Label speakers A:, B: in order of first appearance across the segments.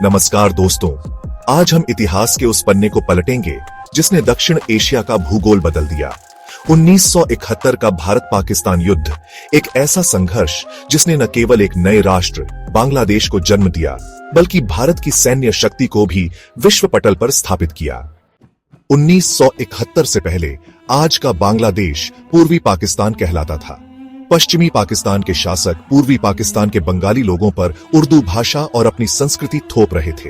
A: नमस्कार दोस्तों, आज हम इतिहास के उस पन्ने को पलटेंगे जिसने दक्षिण एशिया का भूगोल बदल दिया। 1971 का भारत पाकिस्तान युद्ध, एक ऐसा संघर्ष जिसने न केवल एक नए राष्ट्र बांग्लादेश को जन्म दिया, बल्कि भारत की सैन्य शक्ति को भी विश्व पटल पर स्थापित किया। 1971 से पहले आज का बांग्लादेश पूर्वी पाकिस्तान कहलाता था। पश्चिमी पाकिस्तान के शासक पूर्वी पाकिस्तान के बंगाली लोगों पर उर्दू भाषा और अपनी संस्कृति थोप रहे थे।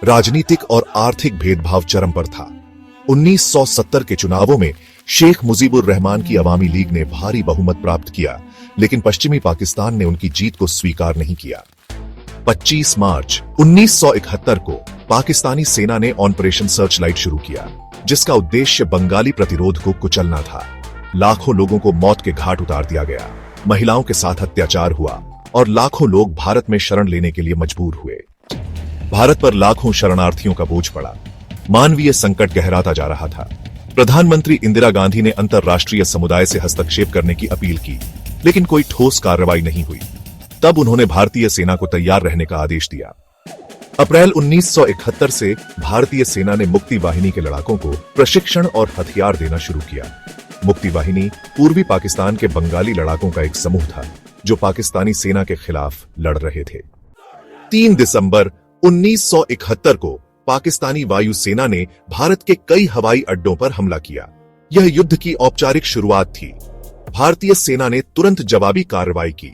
A: राजनीतिक और आर्थिक भेदभाव चरम पर था। 1970 के चुनावों में शेख मुजीबुर रहमान की अवामी लीग ने भारी बहुमत प्राप्त किया, लेकिन पश्चिमी पाकिस्तान ने उनकी जीत को स्वीकार नहीं किया। 25 मार्च 1971 को पाकिस्तानी सेना ने ऑपरेशन सर्चलाइट शुरू किया, जिसका उद्देश्य बंगाली प्रतिरोध को कुचलना था। लाखों लोगों को मौत के घाट उतार दिया गया, महिलाओं के साथ अत्याचार हुआ और लाखों लोग भारत में शरण लेने के लिए मजबूर हुए। भारत पर लाखों शरणार्थियों का बोझ पड़ा। मानवीय संकट गहराता जा रहा था। प्रधानमंत्री इंदिरा गांधी ने अंतर्राष्ट्रीय समुदाय से हस्तक्षेप करने की अपील की, लेकिन कोई ठोस कार्रवाई नहीं हुई। तब उन्होंने भारतीय सेना को तैयार रहने का आदेश दिया। अप्रैल 1971 से भारतीय सेना ने मुक्ति वाहिनी के लड़ाकों को प्रशिक्षण और हथियार देना शुरू किया। मुक्ति वाहिनी पूर्वी पाकिस्तान के बंगाली लड़ाकों का एक समूह था, जो पाकिस्तानी सेना के खिलाफ लड़ रहे थे। 3 दिसंबर 1971 को पाकिस्तानी वायुसेना ने भारत के कई हवाई अड्डों पर हमला किया। यह युद्ध की औपचारिक शुरुआत थी। भारतीय सेना ने तुरंत जवाबी कार्रवाई की।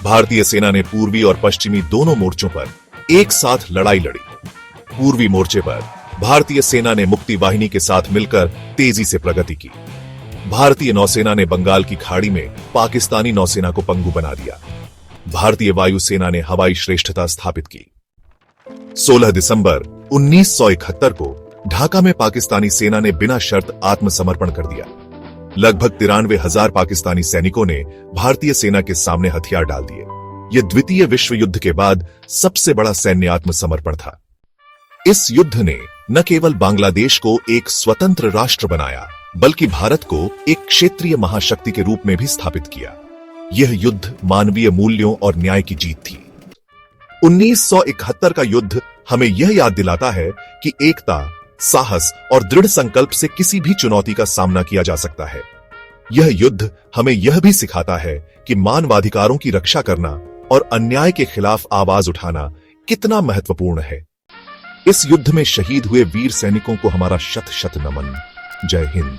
A: भारतीय सेना ने पूर्वी और पश्चिमी दोनों मोर्चों पर एक साथ लड़ाई लड़ी। पूर्वी मोर्चे पर भारतीय सेना ने मुक्ति वाहिनी के साथ मिलकर तेजी से प्रगति की। भारतीय नौसेना ने बंगाल की खाड़ी में पाकिस्तानी नौसेना को पंगु बना दिया। भारतीय वायुसेना ने हवाई श्रेष्ठता स्थापित की। 16 दिसंबर 1971 को ढाका में पाकिस्तानी सेना ने बिना शर्त आत्मसमर्पण कर दिया। लगभग 93,000 पाकिस्तानी सैनिकों ने भारतीय सेना के सामने हथियार डाल दिए। यह द्वितीय विश्व युद्ध के बाद सबसे बड़ा सैन्य आत्मसमर्पण था। इस युद्ध ने न केवल बांग्लादेश को एक स्वतंत्र राष्ट्र बनाया, बल्कि भारत को एक क्षेत्रीय महाशक्ति के रूप में भी स्थापित किया। यह युद्ध मानवीय मूल्यों और न्याय की जीत थी। 1971 का युद्ध हमें यह याद दिलाता है कि एकता, साहस और दृढ़ संकल्प से किसी भी चुनौती का सामना किया जा सकता है। यह युद्ध हमें यह भी सिखाता है कि मानवाधिकारों की रक्षा करना और अन्याय के खिलाफ आवाज उठाना कितना महत्वपूर्ण है। इस युद्ध में शहीद हुए वीर सैनिकों को हमारा शत शत नमन। जय हिंद।